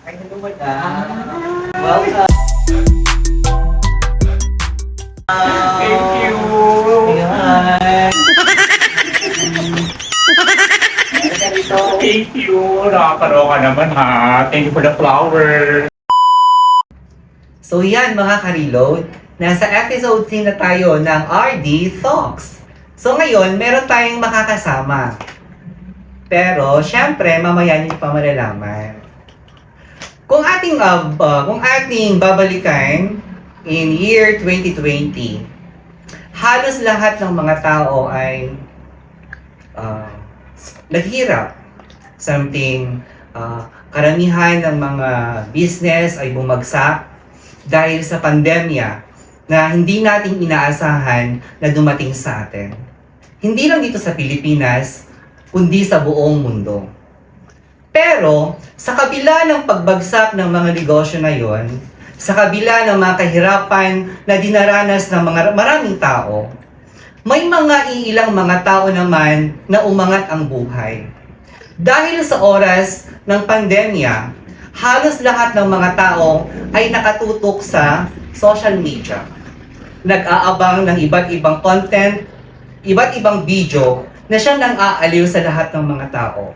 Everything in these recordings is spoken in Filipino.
Ay, hello, madam. Welcome. Thank you. Ayan. Halika rito. Thank you. Nakakaloka naman ha. Thank you for the flower. So yan mga ka-reload, nasa episode 3 na tayo ng RD Talks. So ngayon, meron tayong makakasama. Pero, syempre, mamaya niyo pa malalaman. Kung ating babalikan in year 2020, halos lahat ng mga tao ay naghirap. Karamihan ng mga business ay bumagsak dahil sa pandemya na hindi natin inaasahan na dumating sa atin. Hindi lang dito sa Pilipinas, kundi sa buong mundo. Pero, sa kabila ng pagbagsak ng mga negosyo na yon, sa kabila ng mga kahirapan na dinaranas ng maraming tao, may mga iilang mga tao naman na umangat ang buhay. Dahil sa oras ng pandemya, halos lahat ng mga tao ay nakatutok sa social media. Nag-aabang ng iba't ibang content, iba't ibang video na siyang nang-aaliw sa lahat ng mga tao.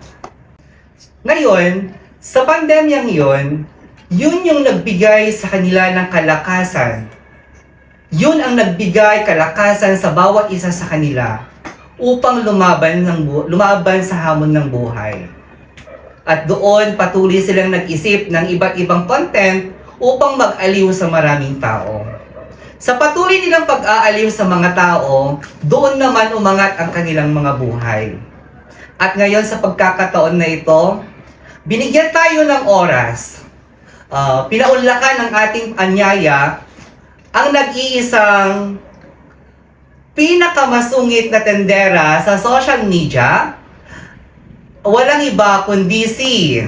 Ngayon, sa pandemyang yun yung nagbigay sa kanila ng kalakasan. Yun ang nagbigay kalakasan sa bawat isa sa kanila upang lumaban sa hamon ng buhay. At doon patuloy silang nag-isip ng iba't ibang content upang mag-aliw sa maraming tao. Sa patuloy nilang pag-aaliw sa mga tao, doon naman umangat ang kanilang mga buhay. At ngayon sa pagkakataon na ito, binigyan tayo ng oras. Pinaunlakan ng ating anyaya ang nag-iisang pinakamasungit na tendera sa social media. Walang iba kundi si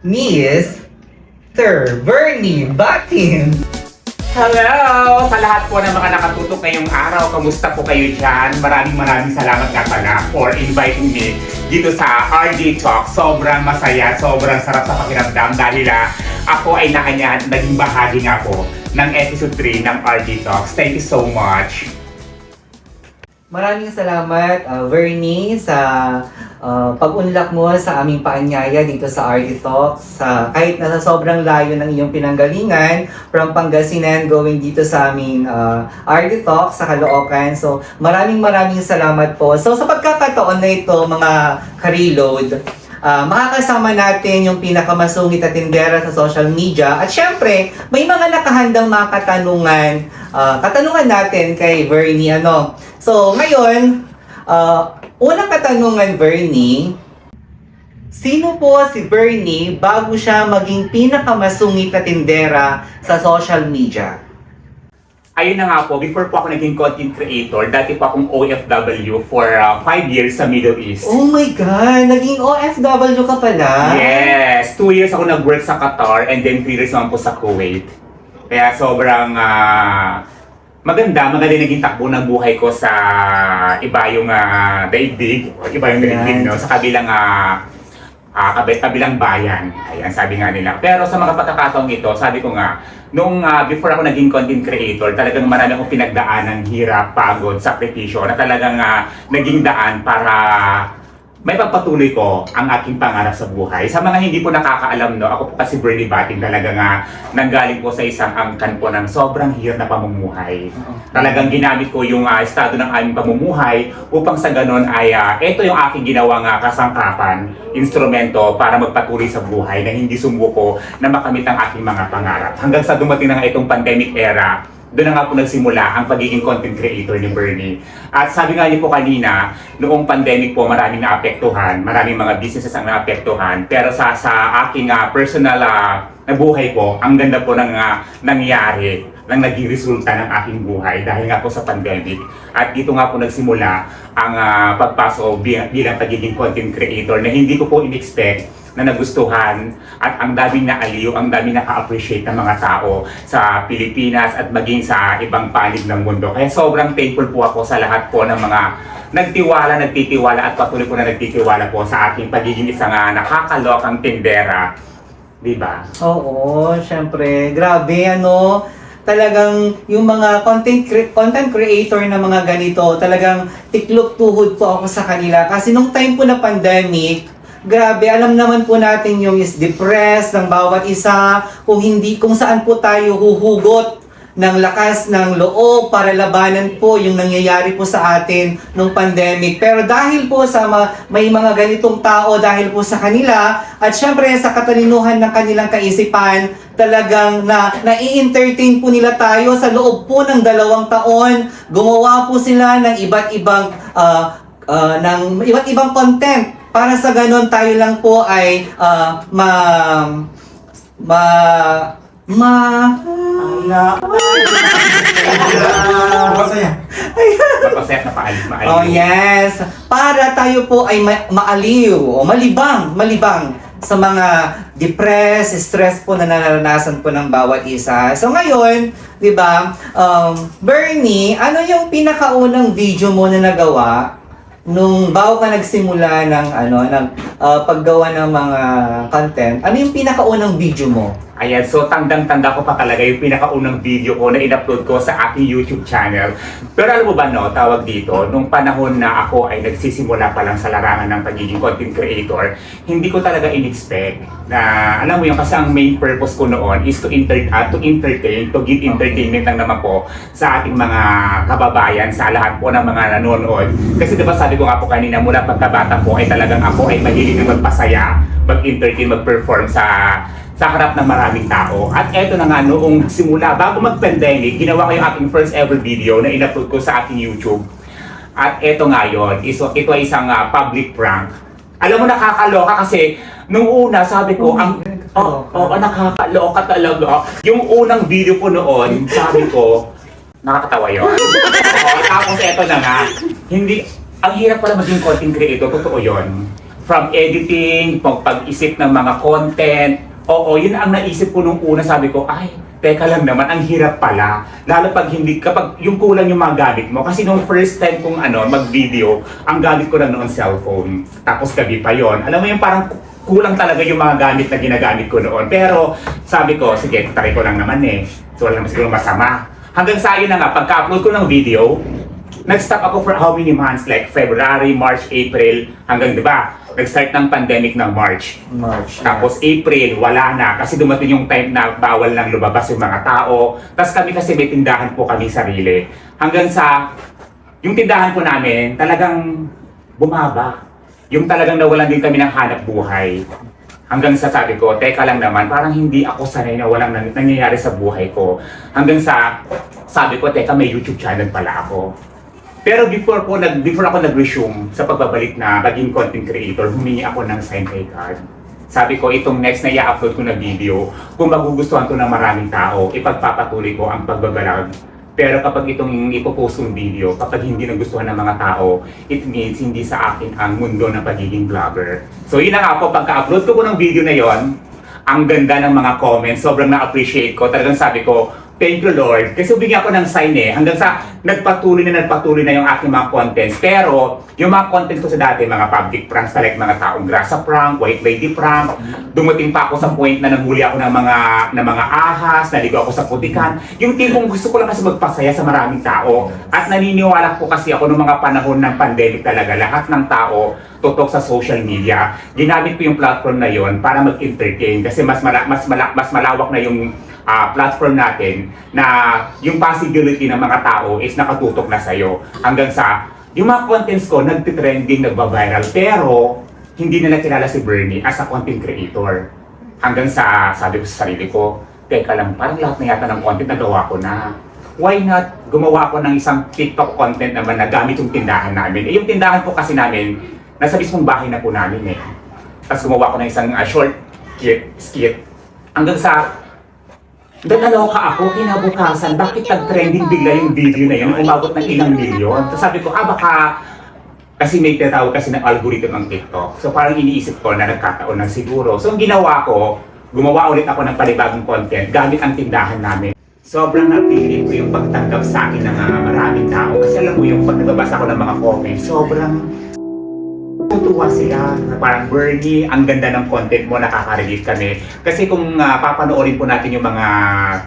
Miss Bernie Batin. Hello! Sa lahat po ng mga nakatutok ngayong araw, kamusta po kayo dyan? Maraming salamat nga pala for inviting me dito sa RD Talk. Sobrang masaya, sobrang sarap sa pakiramdam dahil ako ay naging bahagi nga po ng episode 3 ng RD Talks. Thank you so much! Maraming salamat, Bernie, sa pag-unlak mo sa aming paanyaya dito sa RD Talks. Kahit nasa sobrang layo ng iyong pinanggalingan, from Pangasinan going dito sa aming RD Talks sa Caloocan. So, maraming salamat po. So, sa pagkakataon na ito, mga ka-reload, makakasama natin yung pinakamasungit at tindera sa social media. At syempre, may mga nakahandang mga katanungan natin kay Bernie. So, ngayon, unang katanungan, Bernie, sino po si Bernie bago siya maging pinakamasungit na tindera sa social media? Ayun na nga po, before po ako naging content creator, dati po akong OFW for 5 years sa Middle East. Oh my God! Naging OFW ka pala? Yes! 2 years ako nag-work sa Qatar and then 3 years naman po sa Kuwait. Kaya sobrang maganda naging takbo ng buhay ko sa iba yung daigdig, iba yung daigdig, no? Sa kabilang bayan. Ayan, sabi nga nila. Pero sa mga pagkakataong ito, sabi ko nga, nung before ako naging content creator, talagang marami akong pinagdaan ng hirap, pagod, sakripisyo na talagang naging daan para may pagpatuloy ko ang aking pangarap sa buhay. Sa mga hindi po nakakaalam, no, ako po kasi Bernie Batin, talagang nanggaling po sa isang angkan po ng sobrang hirap na pamumuhay. Talagang ginamit ko yung estado ng aming pamumuhay upang sa ganon ay ito yung aking ginawang kasangkapan, instrumento para magpatuloy sa buhay na hindi sumuko na makamit ang aking mga pangarap. Hanggang sa dumating na nga itong pandemic era, doon na nga po nagsimula ang pagiging content creator ni Bernie. At sabi nga niyo po kanina, noong pandemic po maraming naapektuhan, maraming mga businesses ang naapektuhan. Pero sa aking personal na buhay po, ang ganda po ng nangyari, ng naging resulta ng aking buhay dahil nga po sa pandemic. At dito nga po nagsimula ang pagpasok bilang pagiging content creator na hindi ko po in-expect na nagustuhan at ang daming naaliw, ang daming naka-appreciate ng mga tao sa Pilipinas at maging sa ibang panig ng mundo. Kaya sobrang thankful po ako sa lahat po ng mga nagtitiwala at patuloy po na nagtitiwala po sa aking pagiging isang nakakalokang tindera. Di ba? Oo, syempre. Grabe, talagang yung mga content creator na mga ganito, talagang tiklop tuhod po ako sa kanila. Kasi nung time po na pandemic, grabe, alam naman po natin yung is depressed ng bawat isa, kung saan po tayo huhugot ng lakas ng loob para labanan po yung nangyayari po sa atin nung pandemic. Pero dahil po sa may mga ganitong tao, dahil po sa kanila, at syempre sa katalinuhan ng kanilang kaisipan, talagang nai-entertain po nila tayo sa loob po ng 2 taon. Gumawa po sila ng iba't ibang content para sa ganon tayo lang po ay Mapasaya na maaliw. Oh yes, para tayo po ay maaliw o malibang sa mga stress po na nararanasan po ng bawat isa. So ngayon, 'di ba? Bernie, ano yung pinakaunang video mo na nagawa nung bago ka nagsimula ng paggawa ng mga content? Ano yung pinakaunang video mo? Ayan, so tandang-tanda ko pa talaga yung pinakaunang video ko na in-upload ko sa aking YouTube channel. Pero alam mo ba tawag dito, nung panahon na ako ay nagsisimula pa lang sa larangan ng pagiging content creator, hindi ko talaga in-expect na, alam mo yun, kasi ang main purpose ko noon is to entertain, to give entertainment lang naman po sa ating mga kababayan, sa lahat po ng mga nanonood. Kasi diba sabi ko nga po kanina, mula pagkabata po ay talagang ako ay mahilig na magpasaya, mag-entertain, mag-perform sa harap ng maraming tao. At eto na nga, noong simula, bago mag-pandemic, ginawa ko yung aking first ever video na in-upload ko sa aking YouTube. At eto nga yun, ito ay isang public prank. Alam mo, nakakaloka kasi nung una, sabi ko, nakakaloka talaga. Yung unang video ko noon, sabi ko, nakakatawa yun. Tapos eto na nga, ang hirap pala maging content creator, totoo yun. From editing, pag-isip ng mga content, oo, yun ang naisip ko nung una, sabi ko, ay, teka lang naman, ang hirap pala. Lalo kapag yung kulang yung mga gamit mo. Kasi nung first time kong mag-video, ang gamit ko lang noon cellphone. Tapos gabi pa yon. Alam mo yung parang kulang talaga yung mga gamit na ginagamit ko noon. Pero sabi ko, sige, try ko lang naman eh. So wala naman siguro masama. Hanggang sa yun na nga, pagka-upload ko ng video, nag-stop ako for how many months? Like February, March, April, hanggang diba? Nag-start ng pandemic ng March. Tapos April, wala na. Kasi dumating yung time na bawal nang lumabas yung mga tao. Tapos kami kasi may tindahan po kami sarili. Hanggang sa, yung tindahan po namin, talagang bumaba. Yung talagang nawalan din kami ng hanap buhay. Hanggang sa sabi ko, teka lang naman, parang hindi ako sanay na walang nangyayari sa buhay ko. Hanggang sa, sabi ko, teka, may YouTube channel pala ako. Pero before ako nag-resume sa pagbabalik na maging content creator, humingi ako ng sign card. Sabi ko, itong next na i-upload ko na video, kung magugustuhan to ng maraming tao, ipagpapatuloy ko ang pagbabalag. Pero kapag itong ipopost yung video, kapag hindi nagustuhan ng mga tao, it means hindi sa akin ang mundo ng pagiging vlogger. So yun na nga po, pagka-upload ko ng video na yon, ang ganda ng mga comments, sobrang na-appreciate ko. Talagang sabi ko, thank you Lord. Kasi bigyan ako ng sign hanggang sa nagpatuloy na yung aking mga contents. Pero, yung mga contents ko sa dati, mga public pranks, like mga taong grasa prank, white lady prank, dumating pa ako sa point na nanghuli ako ng mga ahas, naligo ako sa putikan. Yung tipong gusto ko lang kasi magpasaya sa maraming tao. At naniniwala ko kasi ako noong mga panahon ng pandemic talaga, lahat ng tao tutok sa social media. Ginamit ko yung platform na yon para mag-entertain kasi mas malawak na yung platform natin na yung possibility ng mga tao is nakatutok na sa'yo. Hanggang sa, yung mga contents ko, nagtitrending, nagba-viral, pero hindi nila kilala si Bernie as a content creator. Hanggang sa, sabi ko sa sarili ko, teka lang, parang lahat na yata ng content nagawa ko na. Why not gumawa ko ng isang TikTok content naman na gamit yung tindahan namin? Yung tindahan po kasi namin, nasa mismong bahay na po namin eh. Tapos gumawa ko ng isang short skit. Hanggang sa, naloka ako, kinabukasan, bakit nag-trending bigla yung video na yun, umabot ng ilang milyon. So sabi ko, baka, kasi may tinatawag kasi ng algorithm ng TikTok. So parang iniisip ko na nagkataon ng siguro. So ang ginawa ko, gumawa ulit ako ng panibagong content gamit ang tindahan namin. sobrang napili ko yung pagtanggap sa akin ng maraming tao. Kasi alam mo yung pag nagbabasa ko ng mga comments, sobrang tutuwa sila. Parang, Bernie, ang ganda ng content mo, nakaka-relate kami. Kasi kung papanoorin po natin yung mga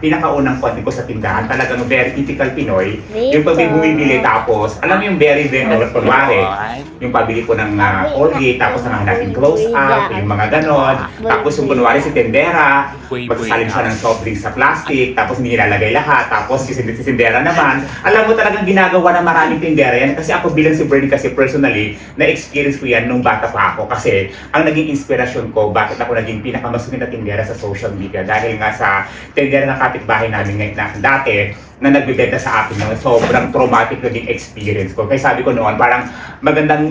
pinakaunang content ko sa tindahan, talagang very typical Pinoy. Yung pag may bumibili tapos, alam mo yung very kunwari, yung pabili ko ng Colgate, tapos hanapin close up, yung mga ganon. Tapos yung kunwari si tendera, magsasalin siya ng soft drinks sa plastic, tapos hindi nilalagay lahat, tapos si tendera naman. Alam mo talagang ginagawa ng maraming tendera yan. Kasi ako bilang si Bernie, kasi personally, na-experience ko yan nung bata pa ako. Kasi ang naging inspirasyon ko, bakit ako naging pinakamasungit na tendera sa social media. Dahil nga sa tendera ng kapitbahay namin ngayon na dati, na nagbibenta sa akin ng sobrang traumatic naging experience ko. Kaya sabi ko noon, parang magandang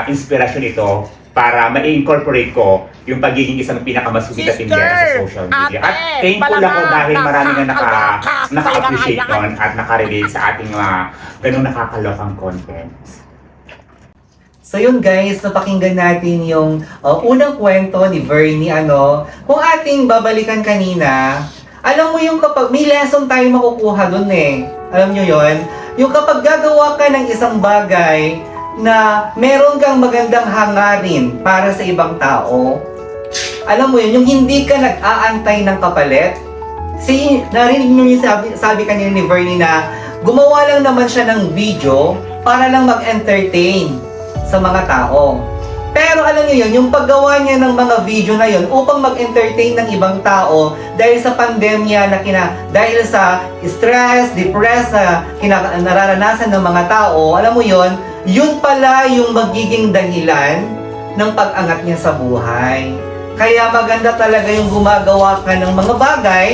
inspirasyon ito para ma-incorporate ko yung pagiging isang pinakamasugid na tindera sa social media. At thankful ako dahil marami na naka-appreciate nun at naka-relate sa ating ganung nakakalokang content. So yun guys, napakinggan natin yung unang kwento ni Bernie. Kung ating babalikan kanina, alam mo yung kapag may lesson tayo makukuha dun eh. Alam nyo yon? Yung kapag gagawa ka ng isang bagay na meron kang magandang hangarin para sa ibang tao, alam mo yun, yung hindi ka nag-aantay ng kapalit. Narinig mo yung sabi kanina ni Bernie na gumawa lang naman siya ng video para lang mag-entertain sa mga tao. Pero alam niyo yun, yung paggawa niya ng mga video na yun upang mag-entertain ng ibang tao dahil sa pandemya dahil sa stress, depressed na nararanasan ng mga tao, alam mo yun, yun pala yung magiging dahilan ng pag-angat niya sa buhay. Kaya maganda talaga yung gumagawa ka ng mga bagay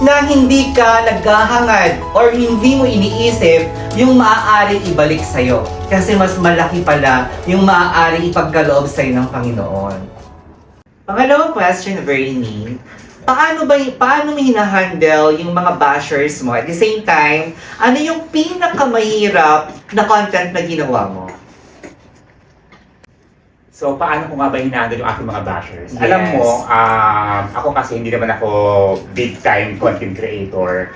na hindi ka naghahangad or hindi mo iniisip yung maaaring ibalik sa'yo. Kasi mas malaki pala yung maaaring ipagkaloob sa'yo ng Panginoon. Pangalawang question, Bernie. Paano mo hinahandle yung mga bashers mo? At the same time, ano yung pinakamahirap na content na ginawa mo? So, paano ko nga ba hinahandle yung aking mga bashers? Yes. Alam mo, ako kasi hindi naman ako big time content creator.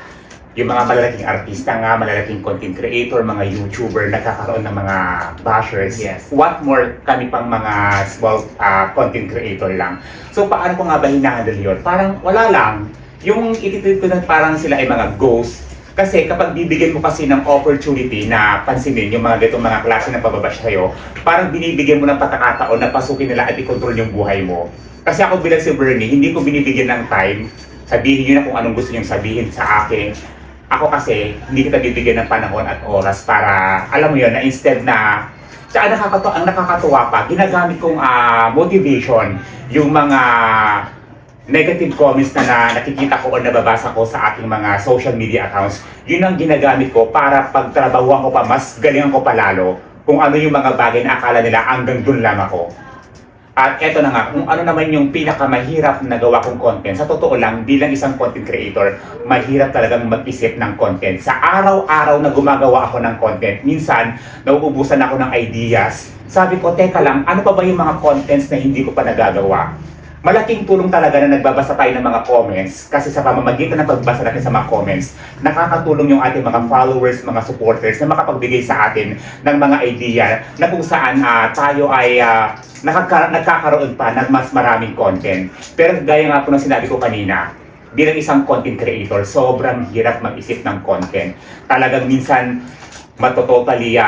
Yung mga malalaking artista nga, malalaking content creator, mga YouTuber, nagkakaroon ng mga bashers. Yes. What more, kami pang mga small content creator lang. So, paano ko nga ba hinahandle yun? Parang wala lang. Yung ititreat ko na parang sila ay mga ghost. Kasi kapag bibigyan mo kasi ng opportunity na pansinin yung mga ganitong mga klase ng pababash sa'yo, parang binibigyan mo ng pagkakataon na pasukin nila at i-control yung buhay mo. Kasi ako bilang si Bernie, hindi ko binibigyan ng time. Sabihin nyo na kung anong gusto nyo sabihin sa akin. Ako kasi, hindi kita bibigyan ng panahon at oras para, alam mo yun, na instead na, tsaka ang nakakatuwa pa, ginagamit kong motivation yung mga negative comments na nakikita ko o nababasa ko sa aking mga social media accounts, yun ang ginagamit ko para pagtrabahuan ko pa, mas galingan ko pa lalo kung ano yung mga bagay na akala nila hanggang dun lang ako. At eto na nga, kung ano naman yung pinakamahirap na gawa kong content, sa totoo lang, bilang isang content creator, mahirap talagang mag-isip ng content. Sa araw-araw na gumagawa ako ng content, minsan, nauubusan ako ng ideas. Sabi ko, teka lang, ano pa ba yung mga contents na hindi ko pa nagagawa? Malaking tulong talaga na nagbabasa tayo ng mga comments kasi sa pamamagitan ng pagbasa natin sa mga comments, nakakatulong yung ating mga followers, mga supporters na makapagbigay sa atin ng mga idea na kung saan tayo ay nagkakaroon pa ng mas maraming content. Pero gaya nga po ng sinabi ko kanina, bilang isang content creator, sobrang hirap mag-isip ng content. Talagang minsan matototally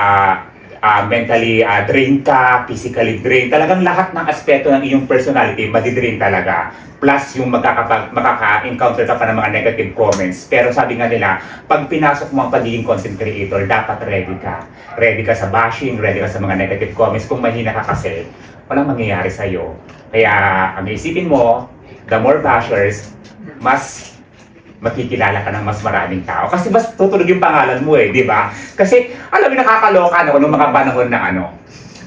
mentally drained ka, physically drained. Talagang lahat ng aspeto ng iyong personality madidrain talaga. Plus yung makaka-encounter ka pa ng mga negative comments. Pero sabi nga nila, pag pinasok mo ang pagiging content creator, dapat ready ka. Ready ka sa bashing, ready ka sa mga negative comments. Kung mahina ka kasi, walang mangyayari sa'yo. Kaya ang isipin mo, the more bashers, mas makikilala ka ng mas maraming tao. Kasi mas tutulog yung pangalan mo di ba? Kasi, alam mo, nakakaloka ako nung mga panahon na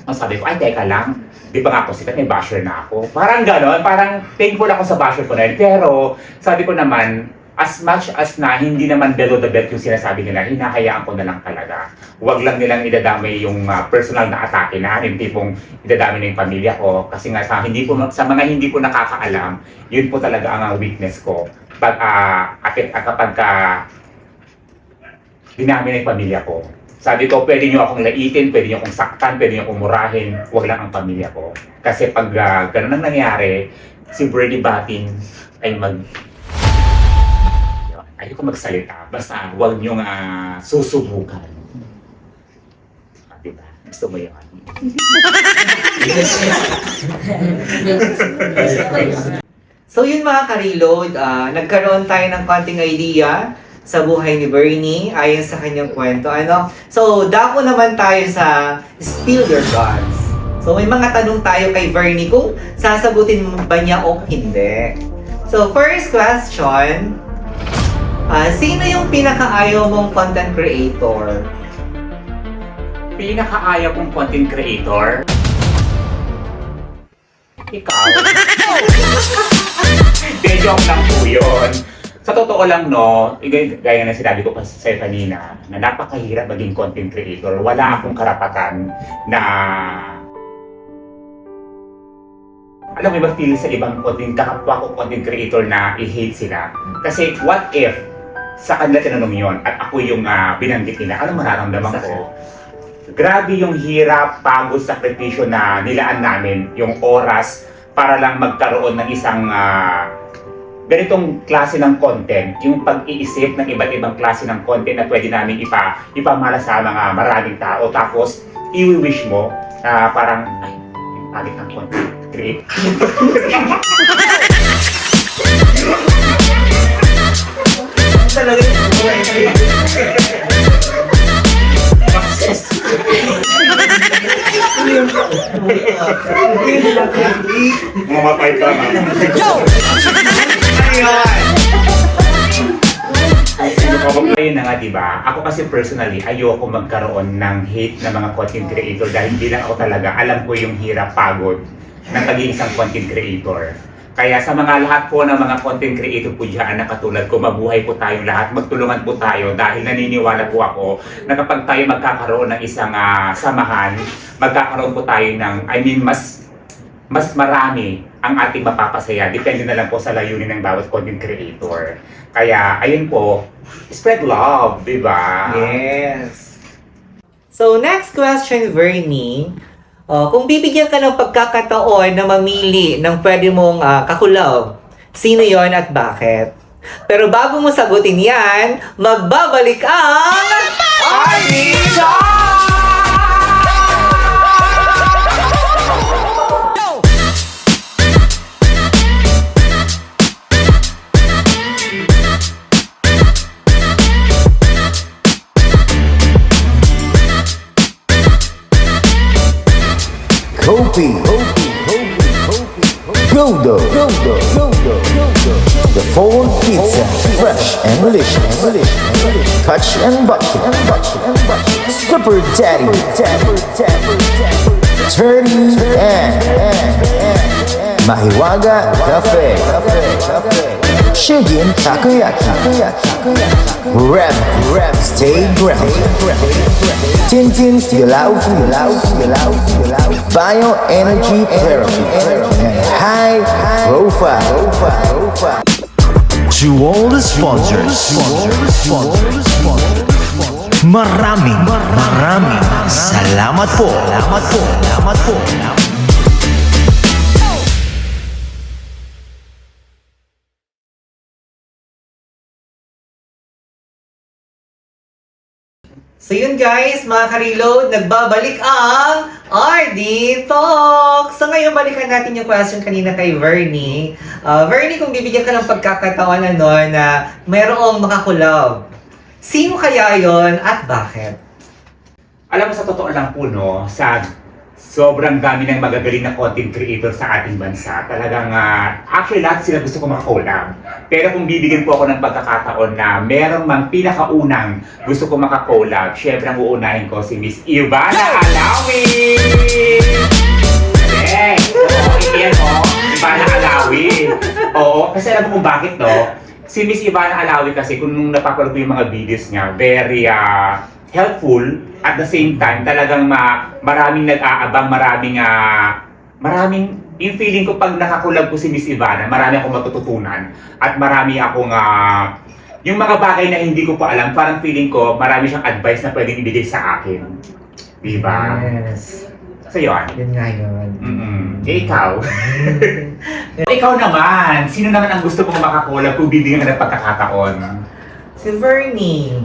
ang sabi ko, ay, teka lang, di ba nga ako sikat, may basher na ako. Parang gano'n, parang thankful ako sa basher ko na yun. Pero, sabi ko naman, as much as na hindi naman below the belt yung sinasabi nila, hinahayaan ko na lang talaga. Huwag lang nilang idadamay yung personal na atake na, yung tipong idadamay na yung pamilya ko. Kasi nga sa mga hindi ko nakakaalam, yun po talaga ang weakness ko. Kapag dinami na yung pamilya ko. Sabi ko, pwede nyo akong laitin, pwede nyo akong saktan, pwede nyo akong murahin, huwag lang ang pamilya ko. Kasi pag ganun ang nangyari, si Bernie Bating ay ayoko magsalita, basta huwag nyo susubukan. Diba? Gusto mo yun? So yun mga ka-reload, nagkaroon tayo ng konting idea sa buhay ni Bernie ayon sa kanyang kwento. So dako naman tayo sa Spill Your Guts. So may mga tanong tayo kay Bernie kung sasagutin ba niya o hindi. So first question, sino yung pinakaayaw mong content creator? Pinakaayaw kong content creator? Ikaw. De, joke lang po yun. Sa totoo lang, no, gaya na sinabi ko sa'yo kanina, na napakahirap maging content creator. Wala akong karapatan na alam mo ba feel sa ibang kakapwa ko content creator na i-hate sila? Kasi what if sa kanila tinanong yun at ako yung binanggit nila, ano mararamdaman ko? Grabe yung hirap, pagod, sakripisyo na nilaan namin, yung oras para lang magkaroon ng isang ganitong klase ng content, yung pag-iisip ng iba't ibang klase ng content na pwede namin ipamala sa mga maraming tao. Tapos, i-wish mo parang, ay, yung pagit ng content create. Talaga Mamatay ka na. Ayun na nga, diba? Ako kasi personally, ayoko magkaroon ng hate na mga content creator dahil hindi lang ako talaga alam ko yung hirap, pagod ng pagiging isang content creator. Kaya sa mga lahat po ng mga content creator po dyan na katulad ko, mabuhay po tayong lahat, magtulungan po tayo dahil naniniwala po ako na kapag tayo magkakaroon ng isang samahan, magkakaroon po tayo ng, mas marami ang ating mapapasaya. Depende na lang po sa layunin ng bawat content creator. Kaya, ayun po, spread love, di ba? Yes. So, next question, Bernie. Kung bibigyan ka ng pagkakataon na mamili ng pwede mong kakulab, sino yon at bakit? Pero bago mo sagutin yan, magbabalik ang Arnica! Kopi, Godo, the phone pizza, fresh and delicious, touch and bucket, super daddy, dirty and Mahiwaga Cafe, Shigin Takoyaki, Rap, stay grounded, Tintin's Yalaw, Bioenergy Therapy, and high profile. To all the sponsors, maraming salamat po. So yun guys, mga ka-reload, nagbabalik ang RD Talk! So ngayon, balikan natin yung question kanina kay Bernie. Bernie, kung bibigyan ka ng pagkakataon na mayroong makakulab, sino kaya yon at bakit? Alam mo, sa totoo lang po, no, sa sobrang dami ng magagaling na content creator sa ating bansa, talagang, actually lahat sila gusto ko makakolab. Pero kung bibigyan po ako ng pagkakataon na merong mang pinakaunang gusto ko makakolab, syempre ang uunahin ko si Miss Ivana Alawi! Iyan o, Ivana Alawi. Oo, kasi alam mo kung bakit, no? Si Miss Ivana Alawi kasi, kung nung napapanood ko yung mga videos niya, very helpful. At the same time, talagang maraming nag-aabang, maraming, yung feeling ko pag nakakulab ko si Miss Ivana, marami akong matututunan at marami akong Yung mga bagay na hindi ko pa alam, parang feeling ko marami siyang advice na pwedeng ibigay sa akin. Diba? Yes. So yun. Yun nga yun. Eh, ikaw? Ikaw naman, sino naman ang gusto mong makakolab kung bibigyan ka ng pagkakataon? Si Bernie.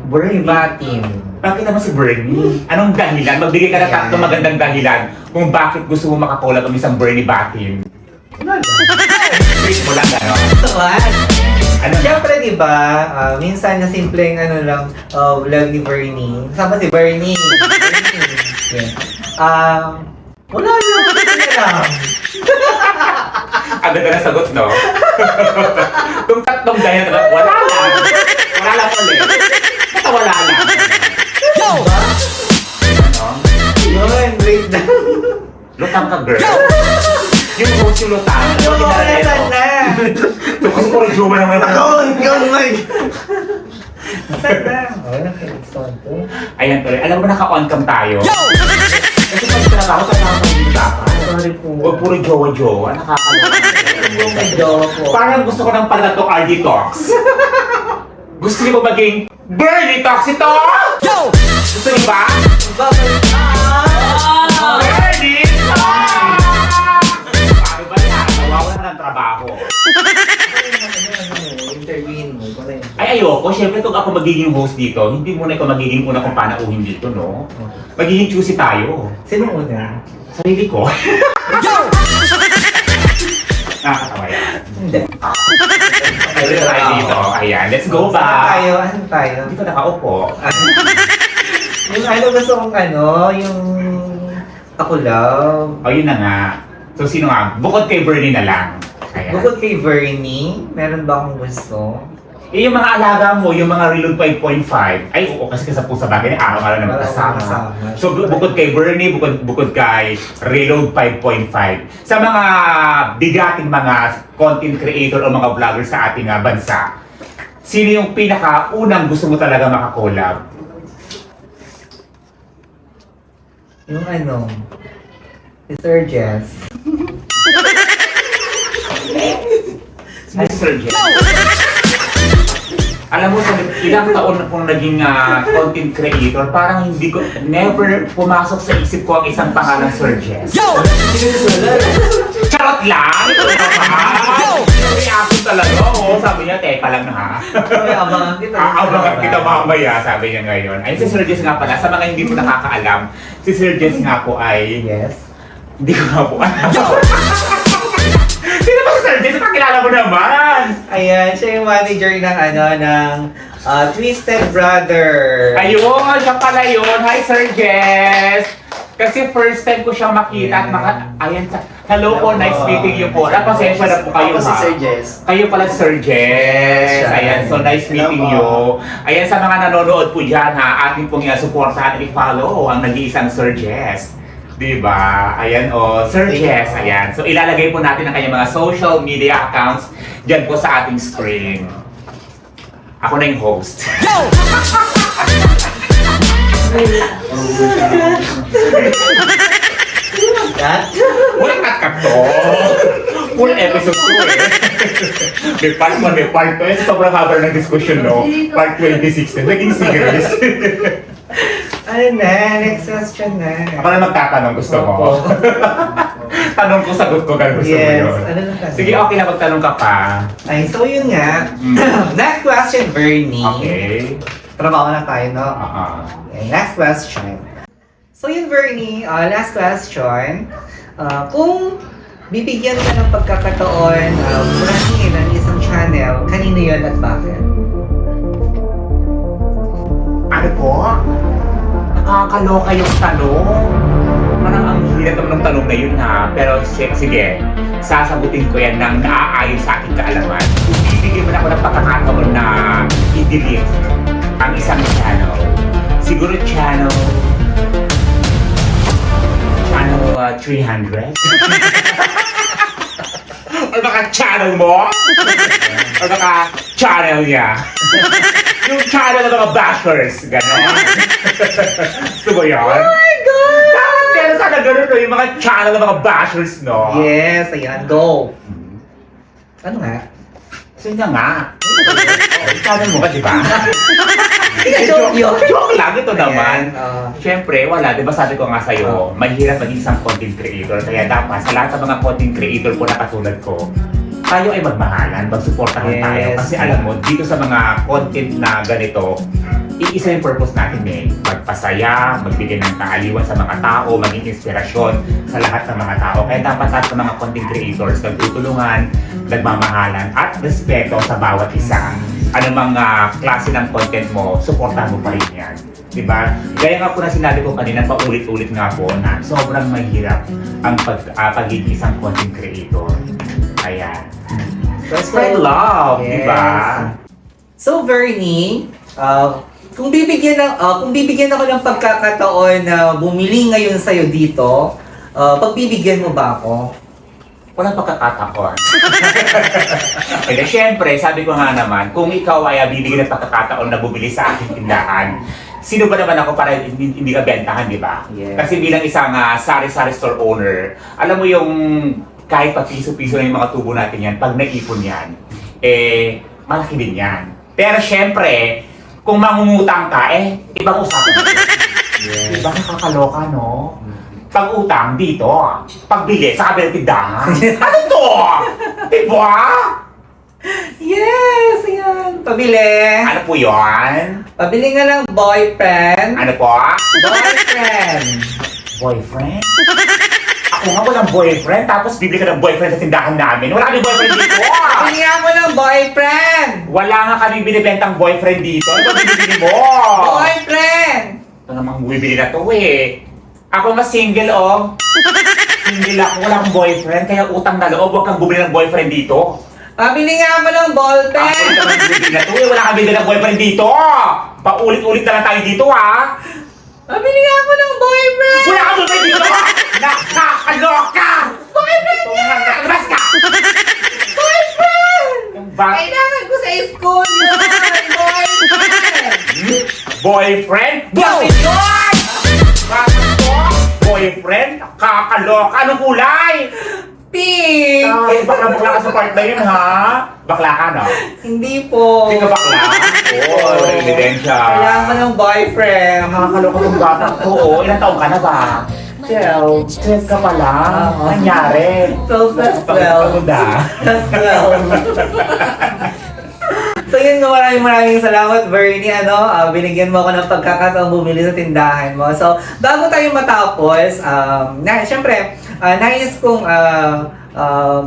Bernie? Batim. Bakit naman si Bernie? Anong dahilan? Magbigay ka ng tatlong magandang dahilan kung bakit gusto mo makakolab ang isang Bernie Batim. Wala lang. Wait mo lang, gano'n. Tuwan. Ano? Siyempre, di ba, minsan na simpleng vlog ni Bernie. Sama si Bernie. Wala lang. Wala lang. Agad na sagot, no? Kung tatlong dahilan na wala lang. Wala lang ulit. Basta wala lang. Diba? Ano? Yun, wait lang. Lutang ka, girl. Yung host yung lutang. Ano mo na sana? Kasi ko rin jowa naman. Ikaw, Mike. Sana. Wala kayo gusto to. Ayan tuloy. Alam mo, naka-on cam tayo. Kasi pag trabaho, kasama dito dapat. Sorry po. Huwag puro jowa-jowa. Nakakaloka. May jowa po. Parang gusto ko ng palato RD Talks. Gusto niyo ba maging Bernie Talks ito? Gusto niyo ba? Babalik na. Bernie Talks! Paano ba yan? Nawawa na ng trabaho. Interviewin mo. Ay, ayoko. Siyempre, kung ako magiging host dito, hindi muna ikaw magiging una kong panauhin dito, no? Magiging choosy tayo. Sino una? Sarili ko. Nakakatawa yan. Hindi. Ayun tayo dito. Ayan, let's go Saan back. tayo? Ano tayo? Hindi ko nakaupo. Yung gusto kong yung ako love. O, yun na nga. So, sino nga? Bukod kay Bernie na lang. Ayan. Bukod kay Bernie, meron ba akong gusto? Eh, yung mga alaga mo, yung mga Reload 5.5, ay, oo, kasi sa pusa bagay, araw-araw naman kasama. So, bukod kay Bernie, bukod kay Reload 5.5, sa mga bigating mga content creator o mga vlogger sa ating bansa, sino yung pinaka-unang gusto mo talaga makakolab? Yung si Sir Jess. Mr. J. Alam mo, sa ilang taon na kong naging content creator, parang hindi ko, never pumasok sa isip ko ang isang pangalan Sir Jess. Charot lang! Ito naman! Reaction talaga, oh. Sabi niya, teka lang ha. May abangan kita. Abangan kita mamaya, sabi niya ngayon. Ay, si Sir Jess nga pala, sa mga hindi mo nakakaalam, si Sir Jess nga po ay... Yes. Hindi ko nga po alam. Sino ba si Sir Jess? Pakilala mo naman! Ayan, siya yung manager ng Twisted Brother. Ayun, siya pala yun. Hi, Sir Jess! Kasi first time ko siyang makita at ayan, hello po, nice meeting you po. Pasensya na po kayo, Ako si ha? Sir Jess. Kayo pala, Sir Jess. Ayan, so nice meeting you. Ayan, sa mga nanonood po dyan, ha, ating pong supportahan at i-follow ang nag-iisang Sir Jess. Diba? Ayan, Sir Jess, ayan. So, ilalagay po natin ang kanyang mga social media accounts dyan po sa ating screen. Ako na yung host. Uy, cut to! Full episode 2 eh. May part 1, may part 2. Sobrang haba ng discussion, no? Part 26 na. Naging serious. Next question na. Ako na magtatanong, gusto mo? Tanong ko, sagot ko, ganun gusto mo Yes. yun. Ano lang tanong? Sige, okay lang, magtanong ka pa. Ay, so yun nga. Next question, Bernie. Okay. Trabaho na tayo, no? Okay, next question. So yun, Bernie, last question. Kung bibigyan ka ng pagkakataon murahin ang isang channel, kanino yun at bakit? Ano po? Nakakaloka yung tanong. Parang ang hirap naman ng tanong na yun ha. Pero sige, sasagutin ko yan ng naaayon sa aking kaalaman. Bibigyan mo na ako ng pagkakataon na i-delete ang isang channel. Siguro channel 300? Or baka channel mo? Or baka channel niya? Yung channel ng mga bashers, gano'n. Gusto mo yun? Oh my God! Dapat meron sana gano'n, no? Yung mga channel ng mga bashers, no? Yes, ayan, go! Ano nga? So yun na nga. Channel mo ka, di ba? Joke yun. Joke lang, ito naman. Ayan, Siyempre, wala. Di ba sabi ko nga sa'yo, mahirap maging isang content creator. Kaya dapat sa lahat ng mga content creator po na katulad ko, tayo ay magmahalan, magsuportahan Yes. tayo. Kasi alam mo, dito sa mga content na ganito, iisa yung purpose natin magpasaya, magbigay ng kaaliwan sa mga tao, maging inspirasyon sa lahat ng mga tao. Kaya dapat lahat ng mga content creators nagtutulungan, nagmamahalan, at respeto sa bawat isa. Ano mga klase ng content mo, supportahan mo pa rin yan. Diba? Gaya nga po na sinabi ko kanina, paulit-ulit nga po na sobrang mahirap ang pagiging isang content creator. Ayan. So, spread love, Yes. diba? So, Bernie, kung bibigyan ako ng pagkakataon na bumili ngayon sa'yo dito, pagbibigyan mo ba ako? Walang pagkakataon. Kaya syempre, sabi ko nga naman, kung ikaw ay bibigyan ng pagkakataon na bumili sa aking tindahan, sino ba naman ako para hindi ka bentahan, di ba? Yes. Kasi bilang isang sari-sari store owner, alam mo yung kahit pa piso-piso na yung mga tubo natin yan, pag naipon yan, malaki din yan. Pero syempre, kung mangungutang ka, ibang usapan. Yes. Diba nakakaloka, no? Pag-utang dito, pagbili sa kabilang tindahan. Ano to? Diba? Yes! Yan! Pabili! Ano po yun? Pabili nga ng boyfriend! Ano po? Boyfriend! Boyfriend? Ako nga walang boyfriend, tapos bibili ka ng boyfriend sa tindahan namin. Wala kami boyfriend dito. Pabili nga mo ng boyfriend! Wala nga kami binibentang boyfriend dito. Ano ba binibili mo? Boyfriend! Ito namang bibili na to Ako nga single Single ako, wala akong boyfriend, kaya utang na loob, huwag kang bumili ng boyfriend dito. Pabili nga mo ng Ako ballpen! naman bibili na to wala kang bibili ng boyfriend dito. Paulit-ulit na lang tayo dito Pabili nga mo ng boyfriend! Wala kang boyfriend dito! Nakakaloka! Boyfriend yan! Labas ka! Boyfriend! Yung ba- Kailangan ko sa school yun! Boyfriend! Boyfriend? Bakit yun? Bakit to? Boyfriend? Kakaloka? Anong kulay? Pink! Bakla ka sa part na yun, ha? Bakla ka, no? Hindi po. Hindi ka bakla? Oo, ebidensya. Kailangan mo ng boyfriend. Nakakaloka tong bata ko. Ilang taong ka na ba? 12 ka pa lang. Oo. Nangyari. 12 plus 12. Pagod Plus 12. So yun, maraming salamat, Bernie. Binigyan mo ako ng pagkakataon bumili sa tindahan mo. So, bago tayo matapos, syempre, nais kong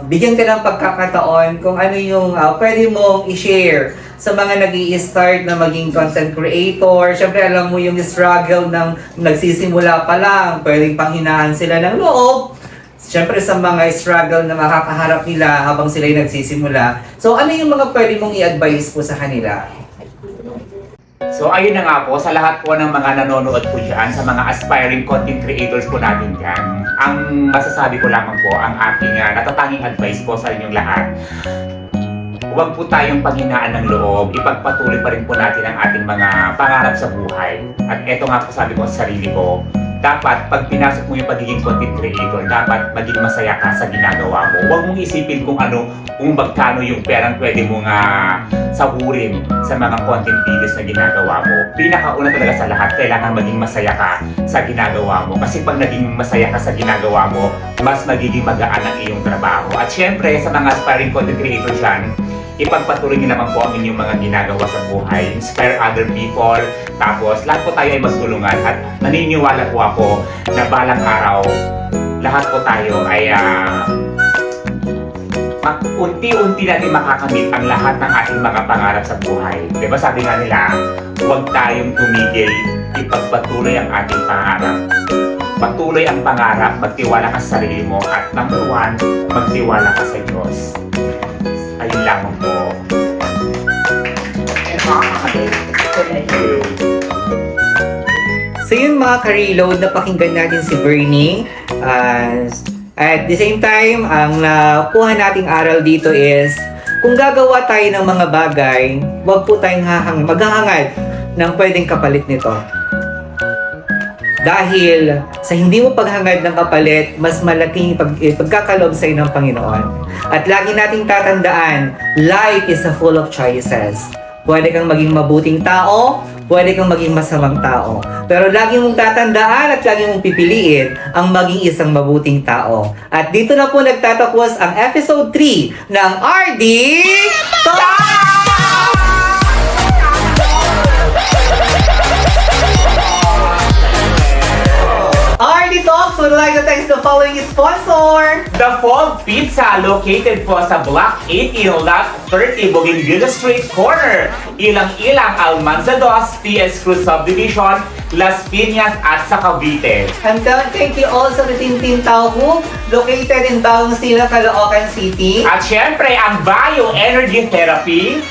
bigyan ka ng pagkakataon kung ano yung pwede mong i-share sa mga nag-i-start na maging content creator. Syempre, alam mo yung struggle ng nagsisimula pa lang, pwedeng panghinaan sila ng loob. Syempre sa mga struggle na makakaharap nila habang sila'y nagsisimula. So ano yung mga pwede mong i-advise po sa kanila? So ayun na nga po, sa lahat po ng mga nanonood po dyan, sa mga aspiring content creators po natin dyan, ang masasabi ko lamang po, ang aking natatanging advice po sa inyong lahat, huwag po tayong panghinaan ng loob, ipagpatuloy pa rin po natin ang ating mga pangarap sa buhay. At eto nga po sabi ko sa sarili ko, dapat pag pinasok mo yung pagiging content creator, dapat maging masaya ka sa ginagawa mo. Huwag mong isipin kung magkano yung perang pwede mong sahurin sa mga content videos na ginagawa mo. Pinakauna talaga sa lahat, kailangan maging masaya ka sa ginagawa mo. Kasi pag naging masaya ka sa ginagawa mo, mas magiging magaan ang iyong trabaho. At syempre, sa mga aspiring content creators dyan, ipagpatuloy niyo naman po ang inyong mga ginagawa sa buhay. Inspire other people. Tapos, lahat po tayo ay magtulungan. At naniniwala po ako na balang araw, lahat po tayo ay unti-unti natin makakamit ang lahat ng ating mga pangarap sa buhay. Diba sabi nga nila, huwag tayong tumigil, ipagpatuloy ang ating pangarap. Patuloy ang pangarap, magtiwala ka sa sarili mo. At number 1, magtiwala ka sa Diyos. Ayun lamang po. Thank you. So yun mga ka-reload, napakinggan natin si Bernie. At the same time, ang nakuha nating aral dito is, kung gagawa tayo ng mga bagay, huwag po tayong maghahangad ng pwedeng kapalit nito. Dahil sa hindi mo paghangad ng kapalit, mas malaking pagkakaloob sa ng Panginoon. At lagi nating tatandaan, life is full of choices. Pwede kang maging mabuting tao, pwede kang maging masamang tao. Pero lagi mong tatandaan at lagi mong pipiliin ang maging isang mabuting tao. At dito na po nagtatapos ang episode 3 ng RD Talk! RD Talks would like to thank the following sponsor. The Fold Pizza, located po sa Block 18, Lot 30, Bougainvillea Street Corner, Ilang-Ilang, Almanza 2, TS Cruz Subdivision, Las Piñas at sa Cavite. And thank you also to Tintin Tauhu, located in Bagong Silang, Caloocan City. At syempre, ang Bio Energy Therapy.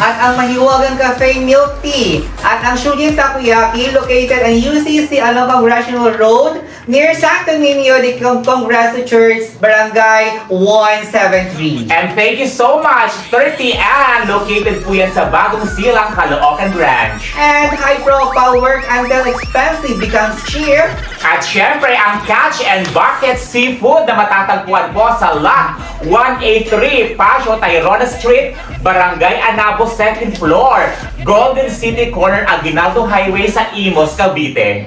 At ang Mahiwagang Cafe Milk Tea. At ang Shujin Takoyaki, located on UCC Along Congressional Road, near Santo Niño de Congreso Church, Barangay 173. And thank you so much, 30 and located po yan sa Bagong Silang, Caloocan Branch. And high-profile work until expensive becomes cheap. At syempre, ang Catch and Bucket Seafood na matatagpuan po sa Lot 183, Pasio, Tyrona Street, Barangay Anabo, 2nd floor, Golden City Corner, Aguinaldo Highway sa Imos, Cavite.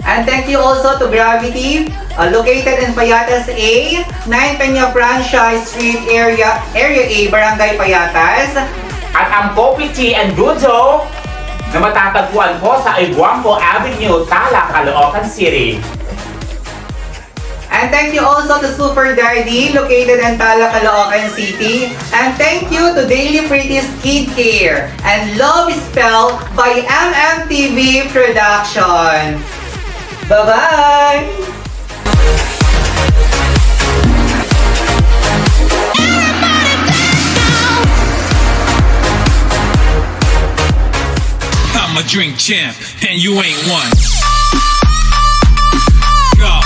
And thank you also to Gravity, located in Payatas A, 9 Peña Franchise Street Area A, Barangay Payatas. At ang Coffee Tea and Gujo na matatagpuan po sa Iguampo Avenue, Tala, Caloocan City. And thank you also to Super Daddy, located in Tala, Caloocan City. And thank you to Daily Pretty Skincare and Love is Spelled by MMTV Production. Bye-bye! I'm a drink champ, and you ain't one. Go.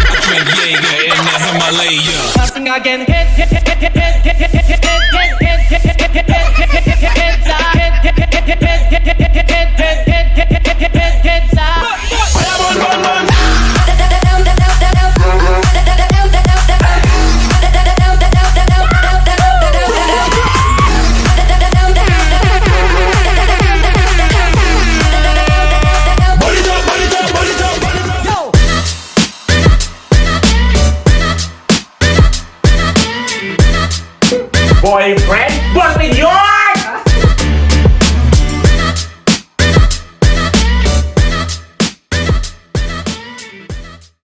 I drink Jaeger in the Himalaya. Boyfriend, boyfriend yun!